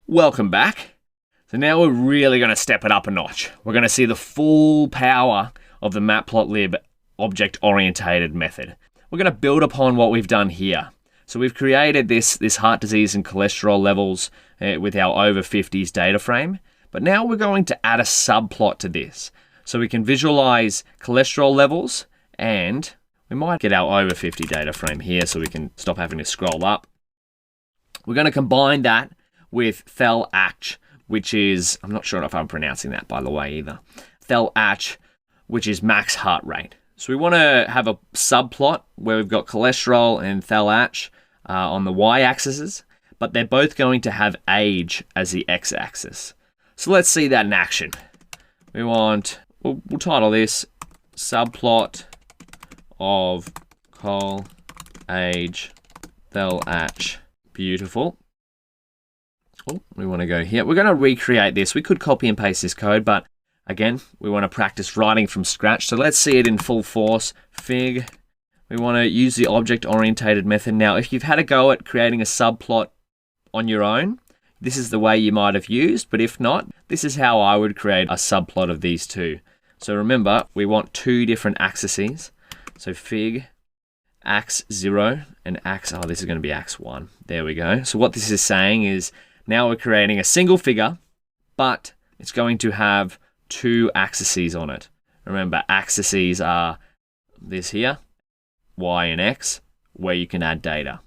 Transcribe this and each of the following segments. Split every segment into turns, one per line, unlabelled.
Welcome back. So now we're really going to step it up a notch. We're going to see the full power of the Matplotlib object-oriented method. We're going to build upon what we've done here. So we've created this heart disease and cholesterol levels with our over 50s data frame. But now we're going to add a subplot to this. So we can visualize cholesterol levels, and we might get our over 50 data frame here so we can stop having to scroll up. We're going to combine that with thelAch, which is, I'm not sure if I'm pronouncing that by the way either. thelAch, which is max heart rate. So we want to have a subplot where we've got cholesterol and thelAch on the y-axis, but they're both going to have age as the x-axis. So let's see that in action. We'll title this subplot of col age thelAch. Beautiful. Oh, we want to go here. We're going to recreate this. We could copy and paste this code, but again, we want to practice writing from scratch. So let's see it in full force. Fig. We want to use the object-oriented method. Now, if you've had a go at creating a subplot on your own, this is the way you might have used, but if not, this is how I would create a subplot of these two. So remember, we want two different axes. So fig, ax0 and this is going to be ax1. There we go. So what this is saying is, now we're creating a single figure, but it's going to have two axes on it. Remember, axes are this here, y and x, where you can add data.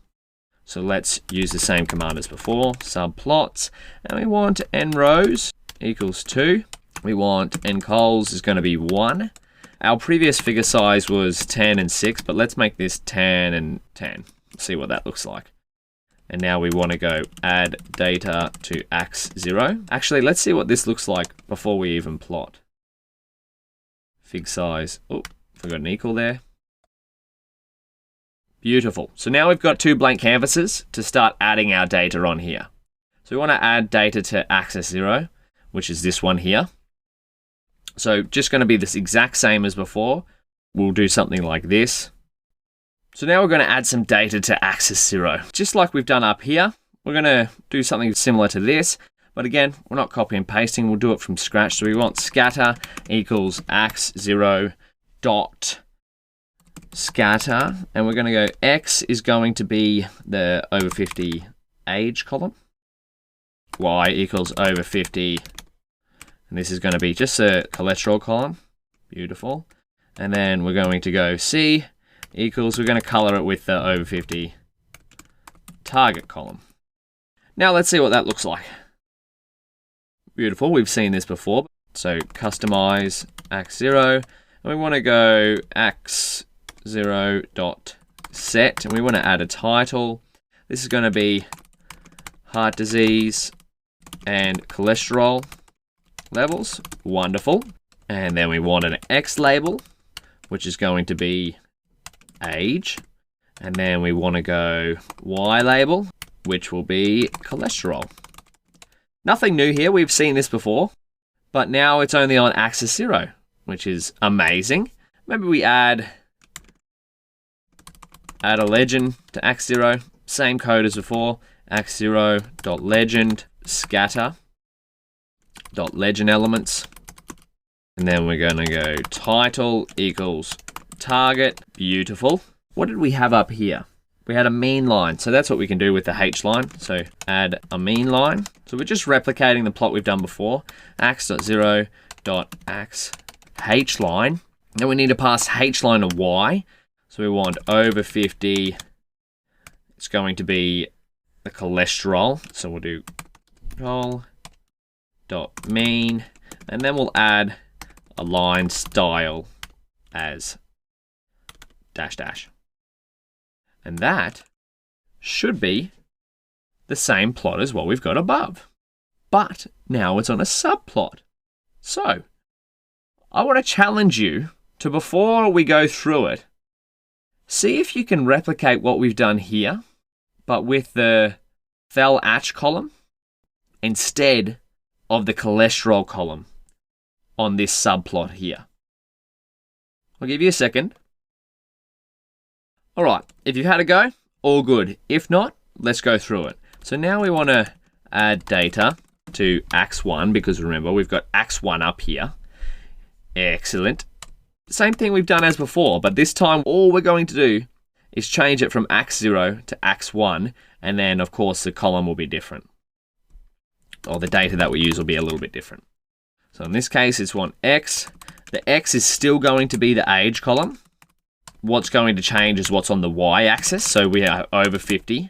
So let's use the same command as before, subplots, and we want nrows equals 2. We want ncols is going to be 1. Our previous figure size was 10 and 6, but let's make this 10 and 10. See what that looks like. And now we want to go add data to ax0. Actually, let's see what this looks like before we even plot. Fig size. Oh, forgot an equal there. Beautiful. So now we've got two blank canvases to start adding our data on here. So we want to add data to ax0, which is this one here. So just going to be this exact same as before. We'll do something like this. So now we're going to add some data to ax0. Just like we've done up here, we're going to do something similar to this. But again, we're not copy and pasting. We'll do it from scratch. So we want scatter equals ax0 dot scatter. And we're going to go x is going to be the over 50 age column. Y equals over 50. And this is going to be just a cholesterol column. Beautiful. And then we're going to go C equals, we're going to color it with the over 50 target column. Now let's see what that looks like. Beautiful, we've seen this before. So customize ax0, and we want to go ax0 dot set, and we want to add a title. This is going to be heart disease and cholesterol levels. Wonderful. And then we want an X label, which is going to be age, and then we want to go Y label, which will be cholesterol. Nothing new here, we've seen this before, but now it's only on axis 0, which is amazing. Maybe we add a legend to ax0, same code as before, ax0.legend scatter dot legend elements, and then we're going to go title equals target. Beautiful. What did we have up here? We had a mean line. So that's what we can do with the H line. So add a mean line. So we're just replicating the plot we've done before. ax.0.ax H line. Then we need to pass H line to Y. So we want over 50. It's going to be the cholesterol. So we'll do col.mean. And then we'll add a line style as dash dash. And that should be the same plot as what we've got above. But now it's on a subplot. So I want to challenge you to, before we go through it, see if you can replicate what we've done here, but with the thelAch column instead of the cholesterol column on this subplot here. I'll give you a second. All right, if you've had a go, all good. If not, let's go through it. So now we want to add data to ax1, because remember, we've got ax1 up here. Excellent. Same thing we've done as before, but this time all we're going to do is change it from ax0 to ax1, and then of course the column will be different. Or the data that we use will be a little bit different. So in this case, it's one x. The x is still going to be the age column. What's going to change is what's on the y-axis. So we are over 50.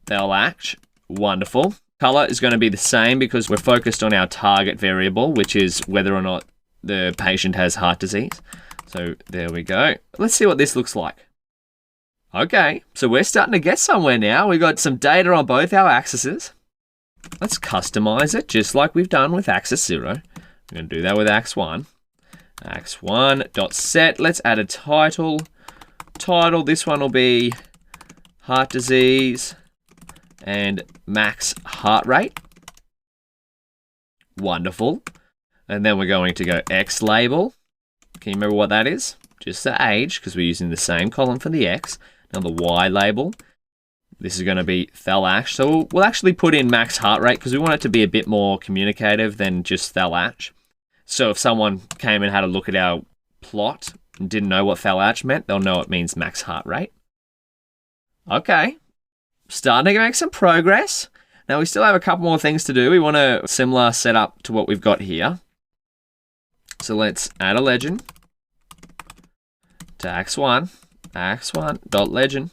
They'll act. Wonderful. Color is going to be the same because we're focused on our target variable, which is whether or not the patient has heart disease. So there we go. Let's see what this looks like. Okay, so we're starting to get somewhere now. We've got some data on both our axes. Let's customize it just like we've done with axis 0. We're going to do that with ax1. ax1.set. Let's add a title. Title, this one will be heart disease and max heart rate. Wonderful. And then we're going to go x label. Can you remember what that is? Just the age, because we're using the same column for the x. Now the y label. This is going to be thel-ash. So we'll actually put in max heart rate because we want it to be a bit more communicative than just thel-ash. So if someone came and had a look at our plot and didn't know what thel-ash meant, they'll know it means max heart rate. Okay, starting to make some progress. Now we still have a couple more things to do. We want a similar setup to what we've got here. So let's add a legend to ax1, ax1.legend.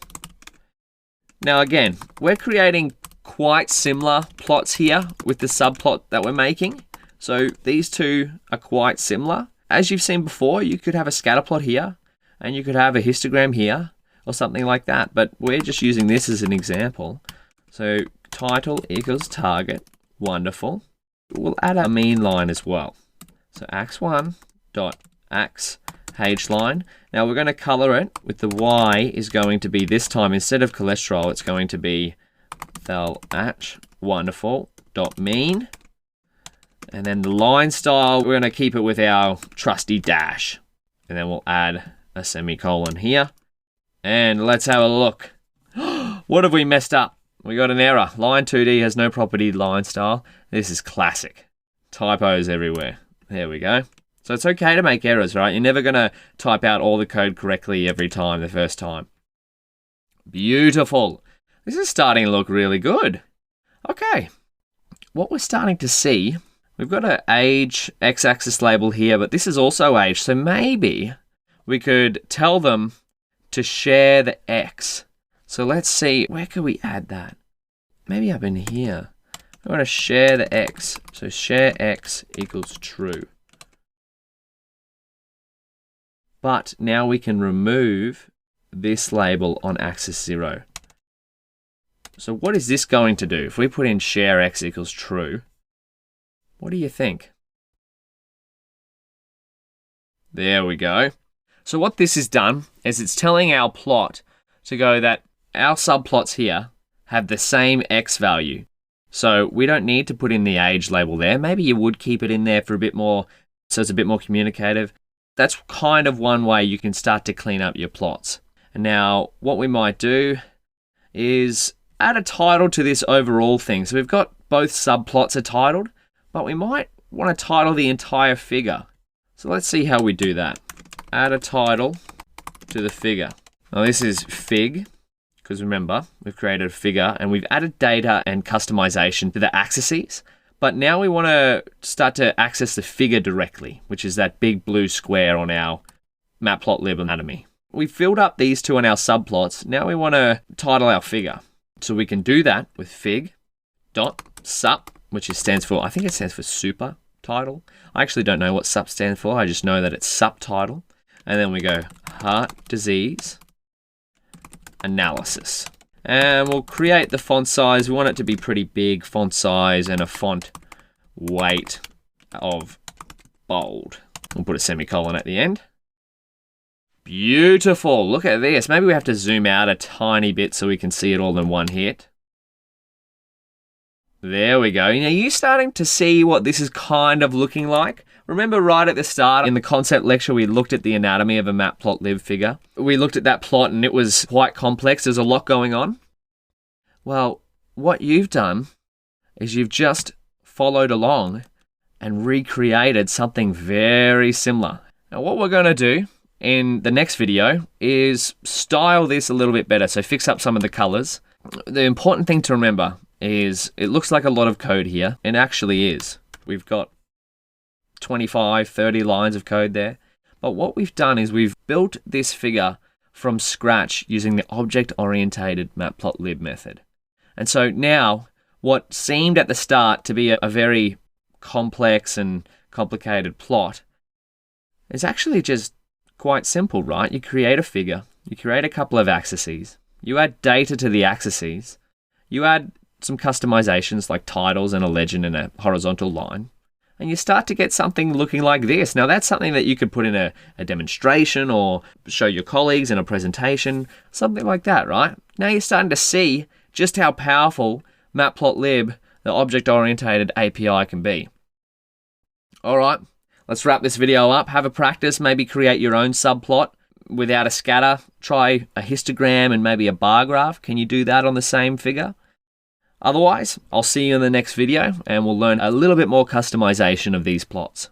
Now again, we're creating quite similar plots here with the subplot that we're making. So these two are quite similar. As you've seen before, you could have a scatter plot here and you could have a histogram here or something like that. But we're just using this as an example. So title equals target. Wonderful. We'll add a mean line as well. So ax1.ax H-line. Now we're going to color it with the Y is going to be this time, instead of cholesterol, it's going to be thel-ash. Wonderful. Dot mean. And then the line style, we're going to keep it with our trusty dash. And then we'll add a semicolon here. And let's have a look. What have we messed up? We got an error. Line 2D has no property line style. This is classic. Typos everywhere. There we go. So it's okay to make errors, right? You're never going to type out all the code correctly every time, the first time. Beautiful. This is starting to look really good. Okay. What we're starting to see, we've got an age x-axis label here, but this is also age. So maybe we could tell them to share the x. So let's see, where could we add that? Maybe up in here. I want to share the x. So share x equals true. But now we can remove this label on axis 0. So what is this going to do? If we put in share x equals true, what do you think? There we go. So what this has done is it's telling our plot to go that our subplots here have the same x value. So we don't need to put in the age label there. Maybe you would keep it in there for a bit more, so it's a bit more communicative. That's kind of one way you can start to clean up your plots. And now what we might do is add a title to this overall thing. So we've got both subplots are titled, but we might want to title the entire figure. So let's see how we do that. Add a title to the figure. Now this is fig, because remember, we've created a figure and we've added data and customization to the axes. But now we want to start to access the figure directly, which is that big blue square on our matplotlib anatomy. We filled up these two on our subplots. Now we want to title our figure. So we can do that with fig.sup, which stands for, I think it stands for super title. I actually don't know what sup stands for. I just know that it's subtitle. And then we go heart disease analysis. And we'll create the font size. We want it to be pretty big font size and a font weight of bold. We'll put a semicolon at the end. Beautiful. Look at this. Maybe we have to zoom out a tiny bit so we can see it all in one hit. There we go. Now you're starting to see what this is kind of looking like. Remember right at the start in the concept lecture, we looked at the anatomy of a matplotlib figure. We looked at that plot and it was quite complex. There's a lot going on. Well, what you've done is you've just followed along and recreated something very similar. Now what we're going to do in the next video is style this a little bit better, so fix up some of the colors. The important thing to remember is it looks like a lot of code here, and actually is. We've got 25, 30 lines of code there. But what we've done is we've built this figure from scratch using the object-oriented matplotlib method. And so now, what seemed at the start to be a very complex and complicated plot is actually just quite simple, right? You create a figure, you create a couple of axes, you add data to the axes, you add some customizations like titles and a legend and a horizontal line, and you start to get something looking like this. Now that's something that you could put in a demonstration or show your colleagues in a presentation, something like that, right? Now you're starting to see just how powerful matplotlib, the object-oriented API, can be. All right, let's wrap this video up. Have a practice, maybe create your own subplot without a scatter. Try a histogram and maybe a bar graph. Can you do that on the same figure? Otherwise, I'll see you in the next video and we'll learn a little bit more customization of these plots.